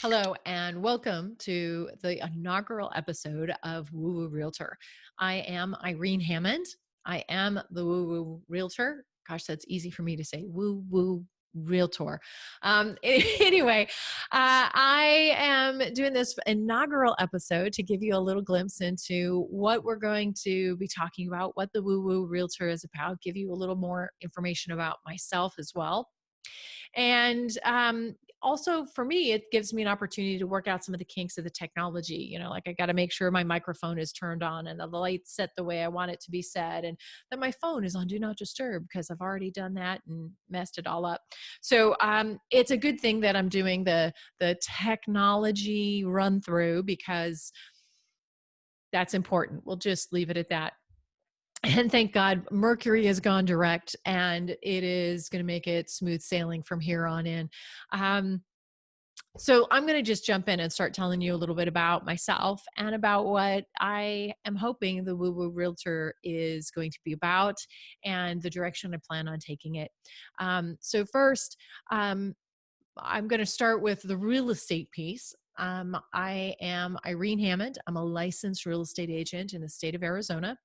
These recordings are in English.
Hello, and welcome to the inaugural episode of WooWoo Realtor. I am Irene Hammond. I am the WooWoo Realtor. Gosh, that's easy for me to say. WooWoo Realtor. Anyway, I am doing this inaugural episode to give you a little glimpse into what we're going to be talking about, what the WooWoo Realtor is about, give you a little more information about myself as well. And also for me, it gives me an opportunity to work out some of the kinks of the technology. Like I got to make sure my microphone is turned on and the lights set the way I want it to be set, and that my phone is on do not disturb because I've already done that and messed it all up. So it's a good thing that I'm doing the technology run through because that's important. We'll just leave it at that. And thank God Mercury has gone direct and it is going to make it smooth sailing from here on in. Um, so I'm going to just jump in and start telling you a little bit about myself and about what I am hoping the WooWoo Realtor is going to be about and the direction I plan on taking it. So first, I'm going to start with the real estate piece. I am Irene Hammond. I'm a licensed real estate agent in the state of Arizona.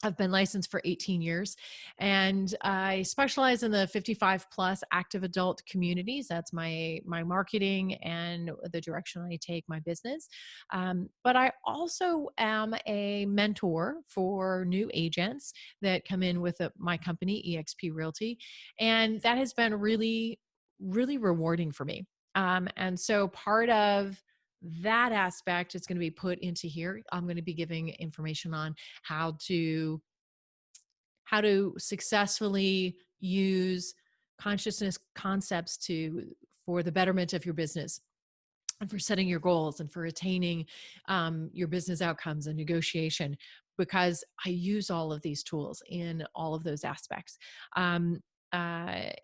I've been licensed for 18 years, and I specialize in the 55 plus active adult communities. That's my marketing and the direction I take my business. But I also am a mentor for new agents that come in with my company, eXp Realty, and that has been really, really rewarding for me. And so part of that aspect is going to be put into here. I'm going to be giving information on how to successfully use consciousness concepts for the betterment of your business and for setting your goals and for attaining your business outcomes and negotiation, because I use all of these tools in all of those aspects.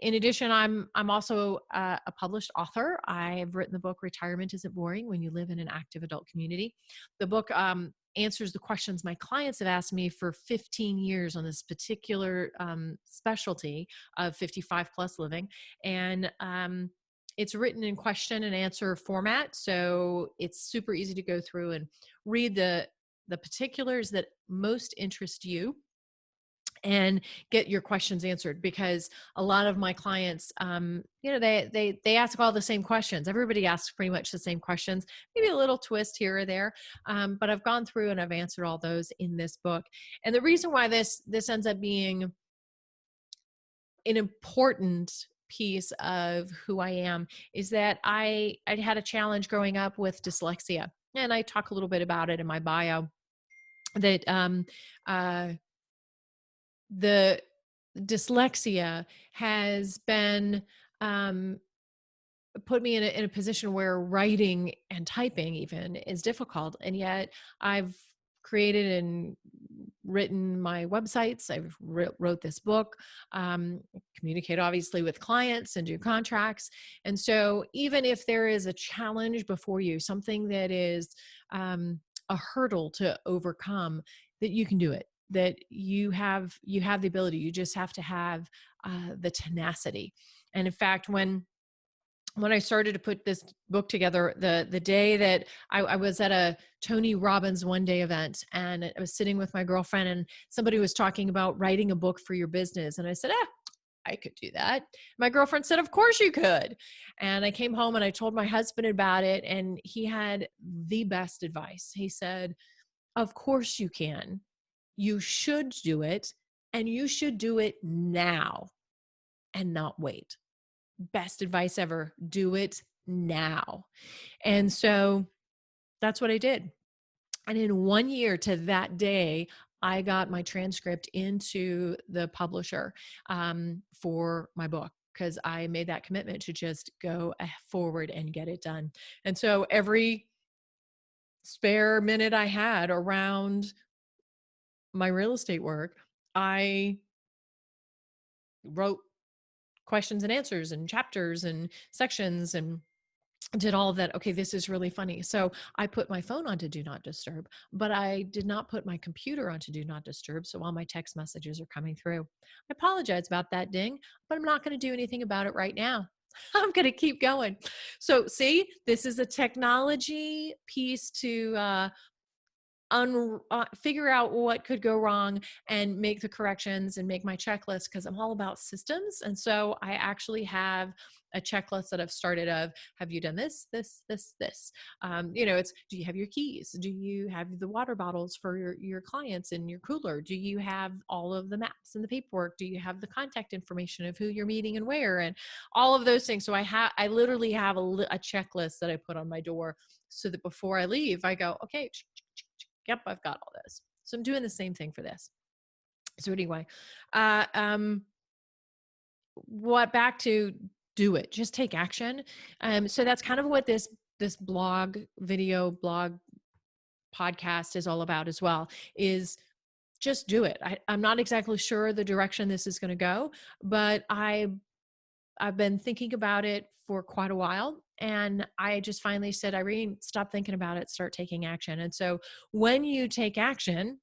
In addition, I'm also a published author. I've written the book "Retirement Isn't Boring When You Live in an Active Adult Community." The book answers the questions my clients have asked me for 15 years on this particular specialty of 55 plus living, and it's written in question and answer format, so it's super easy to go through and read the particulars that most interest you and get your questions answered, because a lot of my clients, they ask all the same questions. Everybody asks pretty much the same questions, maybe a little twist here or there. But I've gone through and I've answered all those in this book. And the reason why this ends up being an important piece of who I am is that I had a challenge growing up with dyslexia. And I talk a little bit about it in my bio, that the dyslexia has been put me in a position where writing and typing even is difficult. And yet I've created and written my websites. I've wrote this book, communicate obviously with clients and do contracts. And so even if there is a challenge before you, something that is a hurdle to overcome, that you can do it, that you have the ability. You just have to have the tenacity. And in fact, when I started to put this book together, the day that I was at a Tony Robbins one day event, and I was sitting with my girlfriend, and somebody was talking about writing a book for your business. And I said, I could do that. My girlfriend said, of course you could. And I came home and I told my husband about it, and he had the best advice. He said, of course you can. You should do it, and you should do it now and not wait. Best advice ever. Do it now. And so that's what I did. And in 1 year to that day, I got my transcript into the publisher for my book, because I made that commitment to just go forward and get it done. And so every spare minute I had around my real estate work, I wrote questions and answers and chapters and sections and did all of that. Okay, this is really funny. So I put my phone onto do not disturb, but I did not put my computer onto do not disturb. So all my text messages are coming through. I apologize about that ding, but I'm not going to do anything about it right now. I'm going to keep going. So see, this is a technology piece to figure out what could go wrong and make the corrections and make my checklist, because I'm all about systems. And so I actually have a checklist that I've started of, have you done this? It's, do you have your keys? Do you have the water bottles for your clients in your cooler? Do you have all of the maps and the paperwork? Do you have the contact information of who you're meeting and where, and all of those things? So I literally have a checklist that I put on my door, so that before I leave, I go, okay, yep, I've got all this. So I'm doing the same thing for this. So anyway, uh, um, back to do it, just take action. So that's kind of what this blog podcast is all about as well, is just do it. I'm not exactly sure the direction this is going to go, but I've been thinking about it for quite a while. And I just finally said, Irene, stop thinking about it, start taking action. And so when you take action,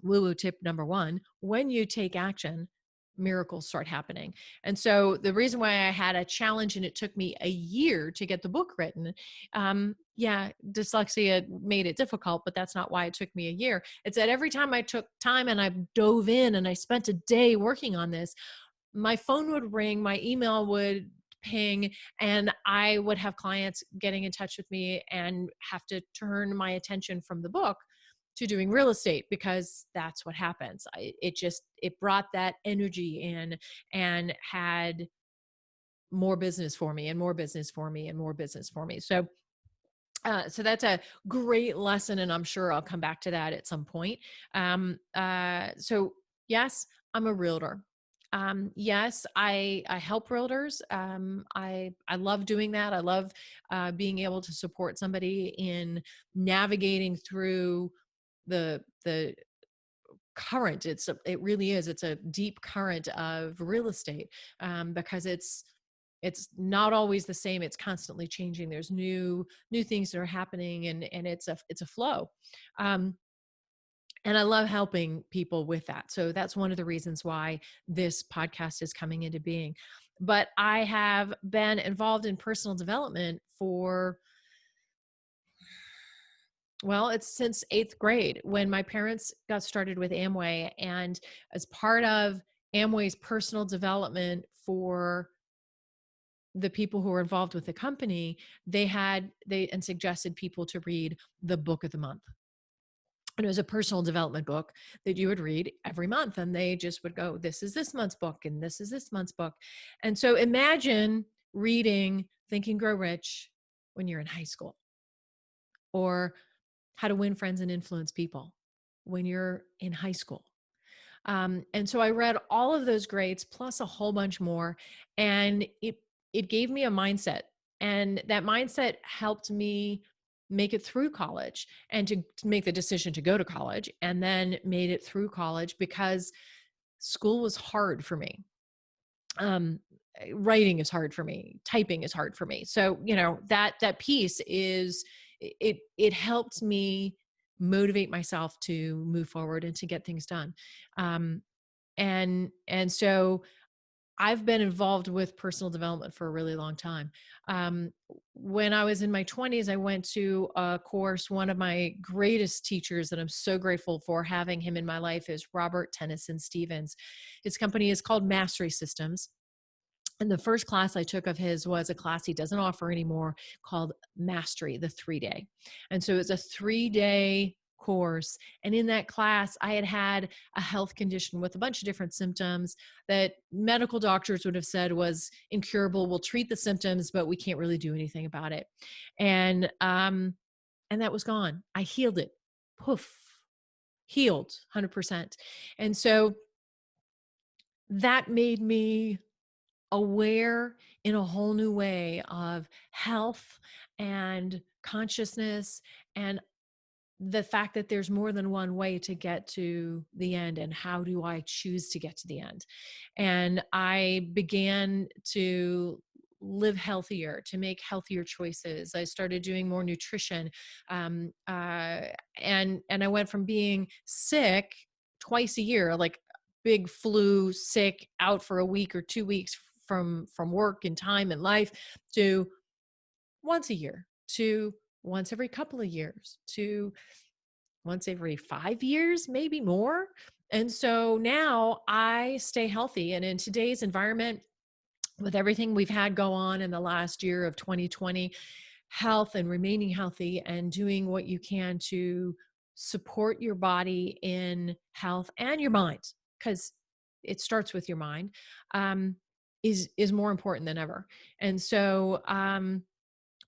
woo-woo tip number one, when you take action, miracles start happening. And so the reason why I had a challenge and it took me a year to get the book written, dyslexia made it difficult, but that's not why it took me a year. It's that every time I took time and I dove in and I spent a day working on this, my phone would ring, my email would ping, and I would have clients getting in touch with me and have to turn my attention from the book to doing real estate, because that's what happens. It brought that energy in and had more business for me and more business for me and more business for me. So that's a great lesson, and I'm sure I'll come back to that at some point. So yes, I'm a realtor. Yes, I help realtors. I love doing that. I love being able to support somebody in navigating through the current. It really is. It's a deep current of real estate, because it's not always the same. It's constantly changing. There's new things that are happening, and it's a flow. And I love helping people with that. So that's one of the reasons why this podcast is coming into being. But I have been involved in personal development for, well, it's since 8th grade, when my parents got started with Amway. And as part of Amway's personal development for the people who were involved with the company, they suggested people to read the book of the month. And it was a personal development book that you would read every month. And they just would go, this is this month's book, and this is this month's book. And so imagine reading Think and Grow Rich when you're in high school, or How to Win Friends and Influence People when you're in high school. And so I read all of those grades plus a whole bunch more, and it gave me a mindset, and that mindset helped me make it through college, and to make the decision to go to college, and then made it through college, because school was hard for me. Writing is hard for me, typing is hard for me. So that piece is, it helped me motivate myself to move forward and to get things done. And so I've been involved with personal development for a really long time. When I was in my 20s, I went to a course. One of my greatest teachers that I'm so grateful for having him in my life is Robert Tennyson Stevens. His company is called Mastery Systems. And the first class I took of his was a class he doesn't offer anymore, called Mastery, the 3-day. And so it's a 3-day course. And in that class, I had a health condition with a bunch of different symptoms that medical doctors would have said was incurable. We'll treat the symptoms, but we can't really do anything about it. And that was gone. I healed it. Poof, healed 100%. And so that made me aware in a whole new way of health and consciousness, and the fact that there's more than one way to get to the end, and how do I choose to get to the end. And I began to live healthier, to make healthier choices. I started doing more nutrition, and I went from being sick twice a year, like big flu, sick, out for a week or 2 weeks from work and time and life to once a year, to once every couple of years, to once every 5 years, maybe more. And so now I stay healthy. And in today's environment, with everything we've had go on in the last year of 2020, health and remaining healthy and doing what you can to support your body in health and your mind, because it starts with your mind, um, is more important than ever. And so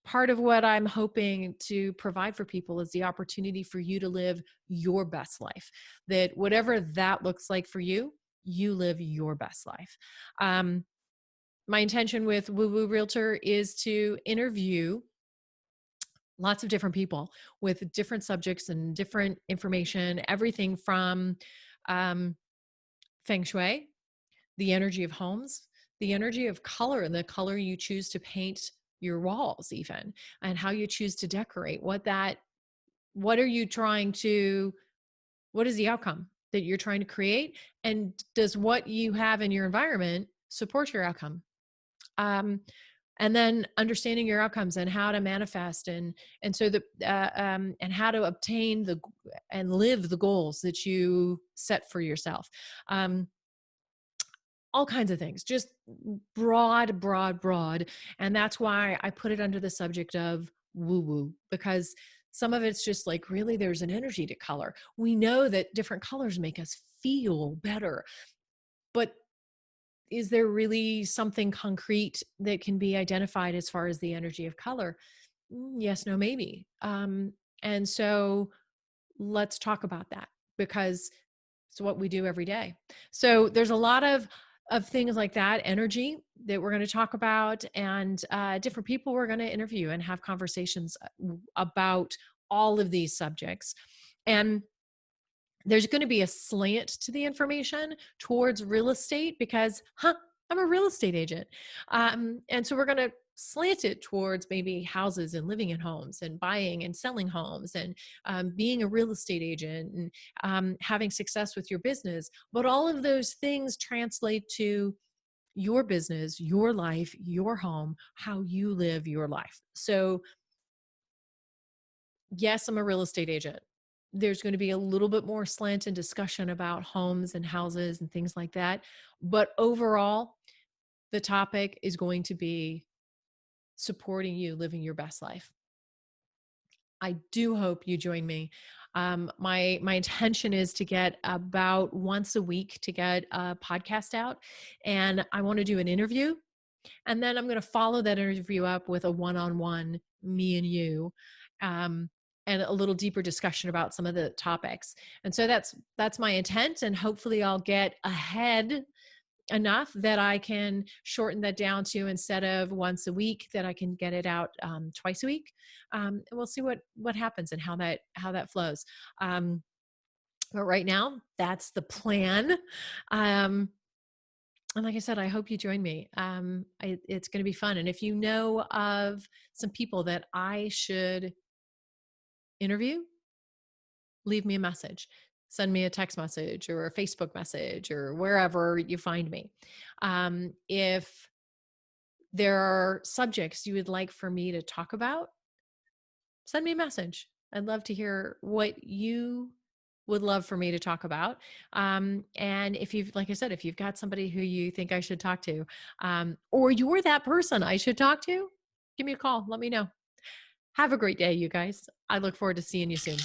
part of what I'm hoping to provide for people is the opportunity for you to live your best life, that whatever that looks like for you, you live your best life. My intention with WooWoo Realtor is to interview lots of different people with different subjects and different information, everything from um, feng shui, the energy of homes, the energy of color and the color you choose to paint your walls, even, and how you choose to decorate. What are you trying to, what is the outcome that you're trying to create? And does what you have in your environment support your outcome? And then understanding your outcomes and how to manifest and so the and how to obtain the and live the goals that you set for yourself. Um, all kinds of things, just broad. And that's why I put it under the subject of woo woo, because some of it's just like, really, there's an energy to color. We know that different colors make us feel better, but is there really something concrete that can be identified as far as the energy of color? Yes, no, maybe. And so let's talk about that, because it's what we do every day. So there's a lot of things like that, energy, that we're going to talk about, and different people we're going to interview and have conversations about all of these subjects. And there's going to be a slant to the information towards real estate because, I'm a real estate agent. And so we're going to slant it towards maybe houses and living in homes and buying and selling homes and being a real estate agent and having success with your business. But all of those things translate to your business, your life, your home, how you live your life. So yes, I'm a real estate agent. There's going to be a little bit more slant and discussion about homes and houses and things like that. But overall, the topic is going to be supporting you living your best life. I do hope you join me. My intention is to get about once a week to get a podcast out, and I want to do an interview, and then I'm going to follow that interview up with a one-on-one, me and you, um, and a little deeper discussion about some of the topics. And so that's my intent, and hopefully I'll get ahead enough that I can shorten that down to, instead of once a week, that I can get it out twice a week. And we'll see what happens and how that flows. But right now, that's the plan. And like I said, I hope you join me. It's going to be fun. And if you know of some people that I should interview, leave me a message. Send me a text message or a Facebook message or wherever you find me. If there are subjects you would like for me to talk about, send me a message. I'd love to hear what you would love for me to talk about. And if you've, like I said, if you've got somebody who you think I should talk to, or you're that person I should talk to, give me a call. Let me know. Have a great day, you guys. I look forward to seeing you soon.